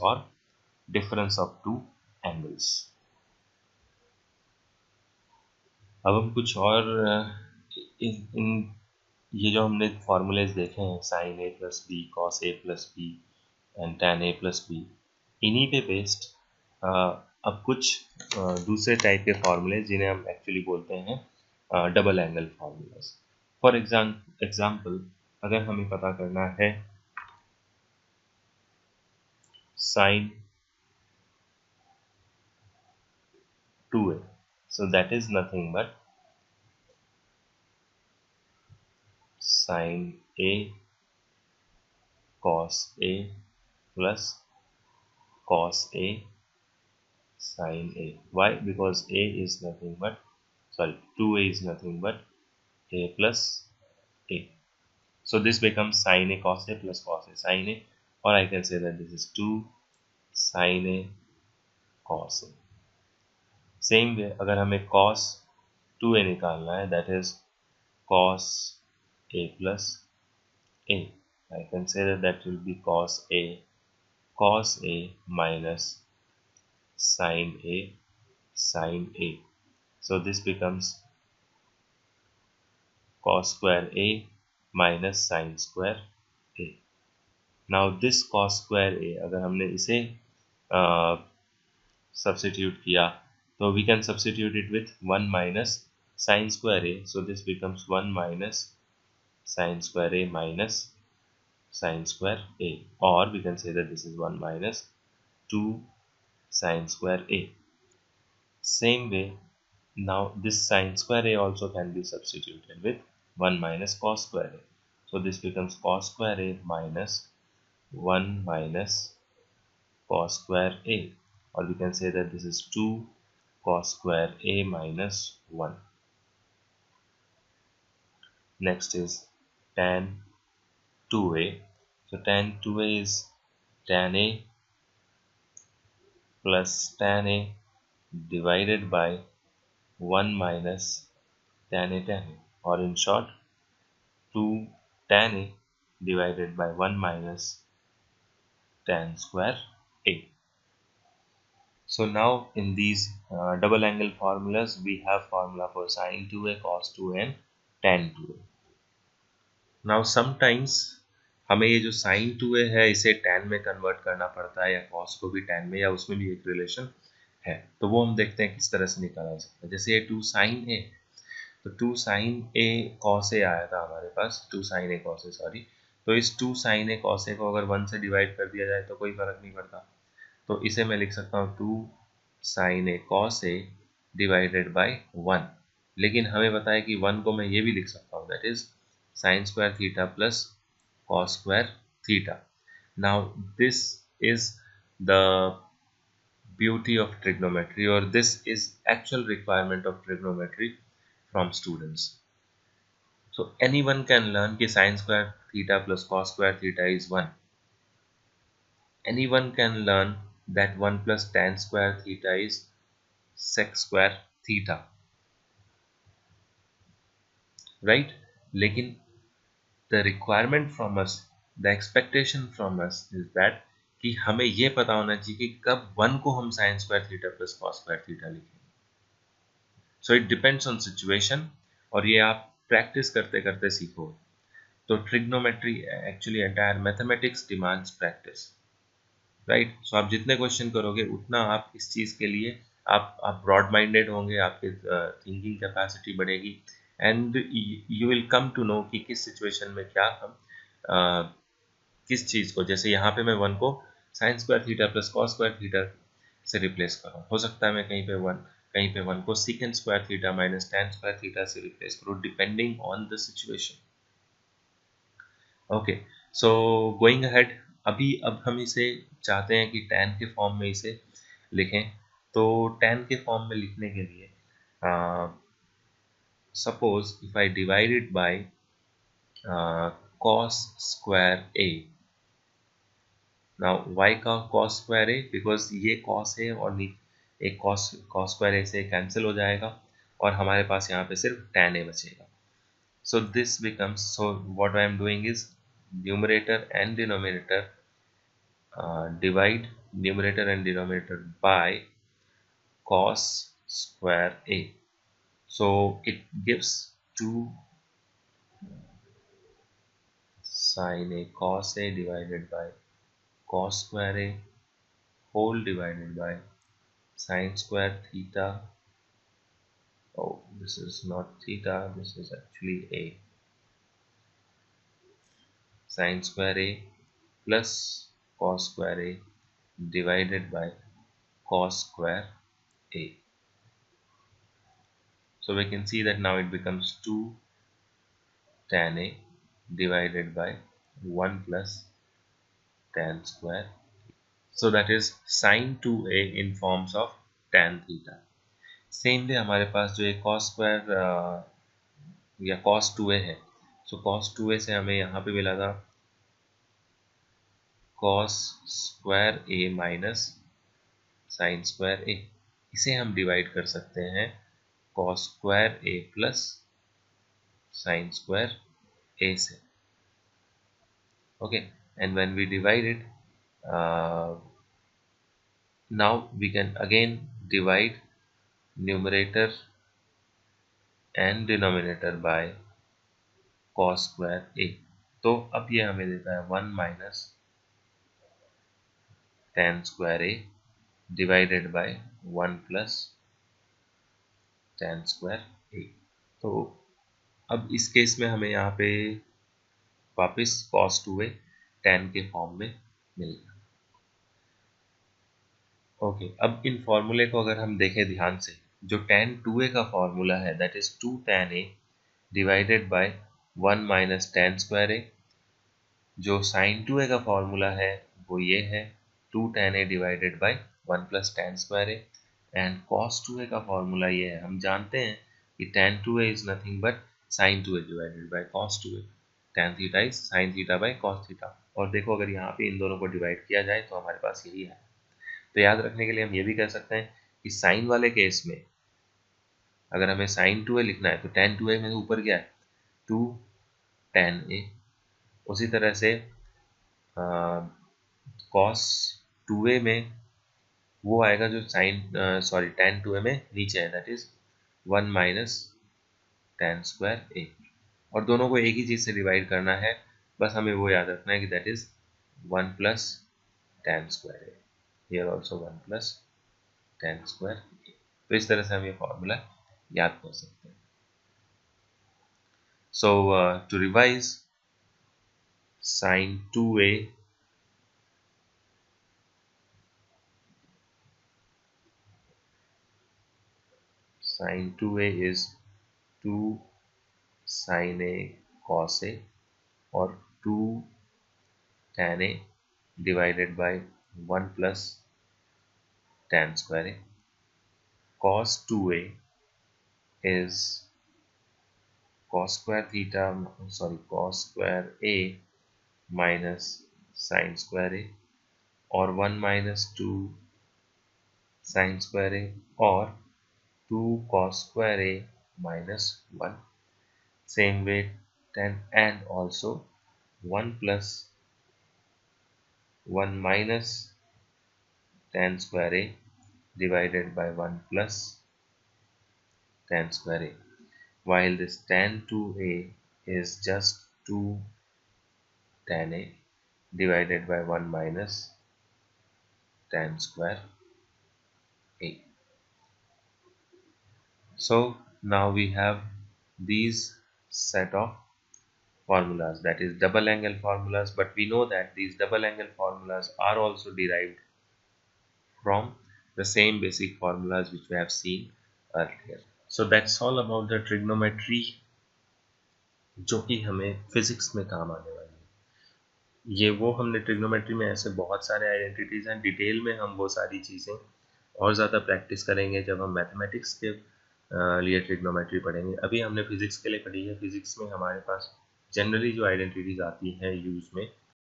or difference of two angles. अब हम कुछ और इन ये जो हमने फॉर्मूलेज देखे हैं, sine A plus B, cos A plus B and tan A plus B, इन्हीं पे बेस्ड अब कुछ दूसरे टाइप के फॉर्मूले जिन्हें हम एक्चुअली बोलते हैं double angle formulas. For example, अगर हमें पता करना है sign 2a, so that is nothing but sin a cos a plus cos a sin a. Why? Because a is nothing but, sorry, 2a is nothing but a plus a. So this becomes sin a cos a plus cos a sin a, or I can say that this is 2 sin a cos a. Same way, अगर हमें cos 2a निकालना है, that is cos a plus a. I can say that will be cos a minus sin a. So this becomes cos square a minus sin square a. Now this cos square a, अगर हमने इसे substitute किया, तो we can substitute it with 1 minus sin square a. So this becomes 1 minus sin square a minus sin square a, or we can say that this is 1 minus 2 sin square a. Same way, now this sin square a also can be substituted with 1 minus cos square a. So this becomes cos square a minus 1 minus cos square a, or we can say that this is 2 cos square a minus 1. Next is tan 2a. So tan 2a is tan a plus tan a divided by 1 minus tan a, or in short 2 tan a divided by 1 minus tan square a. So now in these double angle formulas, we have formula for sin 2a, cos 2a and tan 2a. Now sometimes हमें ये जो sin 2a है इसे tan में convert करना पड़ता है, या cos को भी tan में, या उसमें भी एक रिलेशन है, तो वो हम देखते हैं किस तरह से निकाला जा सकता है. जैसे ये 2 sin a, तो 2 sin a cos a आया था हमारे पास, 2 sin a cos a, sorry. तो इस 2 sin a cos a को अगर 1 से डिवाइड कर दिया जाए तो कोई फर्क नहीं पड़ता, तो इसे मैं लिख सकता हूँ 2 sin a cos a divided by 1. लेकिन हमें पता है कि 1 को मैं ये भी लिख सकता हूँ, that is sin square theta plus cos square theta. Now this is the beauty of trigonometry, or this is actual requirement of trigonometry from students. So anyone can learn कि sin square theta plus cos square theta is 1. Anyone can learn that 1 plus tan square theta is sec square theta, right? लेकिन the requirement from us, the expectation from us is that कि हमें ये पता होना चाहिए कि कब 1 को हम sin square theta plus cos square theta लिखेंगे. So it depends on situation, और ये आप प्रैक्टिस करते करते सीखो. तो trigonometry actually entire mathematics demands practice, right? So आप जितने क्वेश्चन करोगे उतना आप इस चीज़ के लिए आप ब्रॉड माइंडेड होंगे, आपके थिंकिंग कैपेसिटी बढ़ेगी, and you will come to know कि किस सिचुएशन में क्या हम किस चीज़ को, जैसे यहाँ पे मैं 1 को sine square theta plus cos square theta से रिप्लेस करूँ, हो सकता है मैं कहीं पे 1 को secant square theta minus tan square theta से रिप्लेस करूँ, depending on the situation. Okay, so going ahead, अब हम इसे चाहते हैं कि tan के फॉर्म में इसे लिखें. तो tan के फॉर्म में लिखने के लिए suppose if I divide it by cos square a. Now why का cos square a? बिकॉज ये cos है और एक cos square a से कैंसिल हो जाएगा, और हमारे पास यहाँ पे सिर्फ tan a बचेगा. So this becomes, so what I am doing is numerator and denominator divide numerator and denominator by cos square a. So it gives 2 sin a cos a divided by cos square a whole divided by sin square theta. Oh, this is not theta, this is actually a. Sin square a plus cos square a divided by cos square a. So we can see that now it becomes 2 tan a divided by 1 plus tan square. So that is sin 2a in forms of tan theta. Same way हमारे पास जो एक cos square या cos 2a है, सो cos 2a से हमें यहाँ पे मिला था cos square a minus sine square a. इसे हम डिवाइड कर सकते हैं cos square a plus sine square a से. Okay, and when we divide it, now we can again divide numerator and denominator by cos square a. तो अब ये हमें देता है 1 minus tan square a divided by 1 plus tan square a. तो अब इस केस में हमें यहाँ पे वापस cos 2a tan के फॉर्म में मिल गया. ओके, अब इन फॉर्मूले को अगर हम देखें ध्यान से, जो tan 2a का फॉर्मूला है that is 2 tan a divided by 1 minus tan square a. जो sin 2a का फॉर्मूला है वो ये है 2 tan a divided by 1 plus tan square a. And cos 2a का फॉर्मूला ये है, हम जानते हैं कि tan 2a is nothing but sin 2a divided by cos 2a. tan theta is sin theta by cos theta. और देखो अगर यहाँ पे इन दोनों को डिवाइड किया जाए तो हमारे पास यही है. तो याद रखने के लिए हम ये भी कह सकते हैं कि साइन वाले केस में अगर हमें sin 2a लिखना है तो tan 2a में ऊपर क्या है 2 tan a. उसी तरह से cos 2a में वो आएगा जो tan 2a में नीचे है that is 1 minus tan square a. और दोनों को एक ही चीज से डिवाइड करना है, बस हमें वो याद रखना है कि that is 1 plus tan square a. Here also 1 plus tan square a. तो इस तरह से हम ये फॉर्मूला याद कर सकते हैं. So to revise, sin 2a is 2 sin a cos a और 2 tan a divided by 1 plus tan square a. Cos 2a is cos square a minus sin square a और 1 minus 2 sin square a और 2 cos square a minus 1. Same way tan and also 1 plus 1 minus tan square a divided by 1 plus tan square a. While this tan 2a is just 2 tan a divided by 1 minus tan square a. So now we have these set of formulas, that is double angle formulas, but we know that these double angle formulas are also derived from the same basic formulas which we have seen earlier. So that's all about the trigonometry जो कि हमें physics में काम आने वाली है. ये वो हमने ट्रिग्नोमेट्री में ऐसे बहुत सारे आइडेंटिटीज हैं, डिटेल में हम वो सारी चीज़ें और ज़्यादा प्रैक्टिस करेंगे जब हम मैथमेटिक्स के लिए ट्रिग्नोमेट्री पढ़ेंगे. अभी हमने फिजिक्स के लिए पढ़ी है. फिजिक्स में हमारे पास जनरली जो आइडेंटिटीज आती हैं यूज में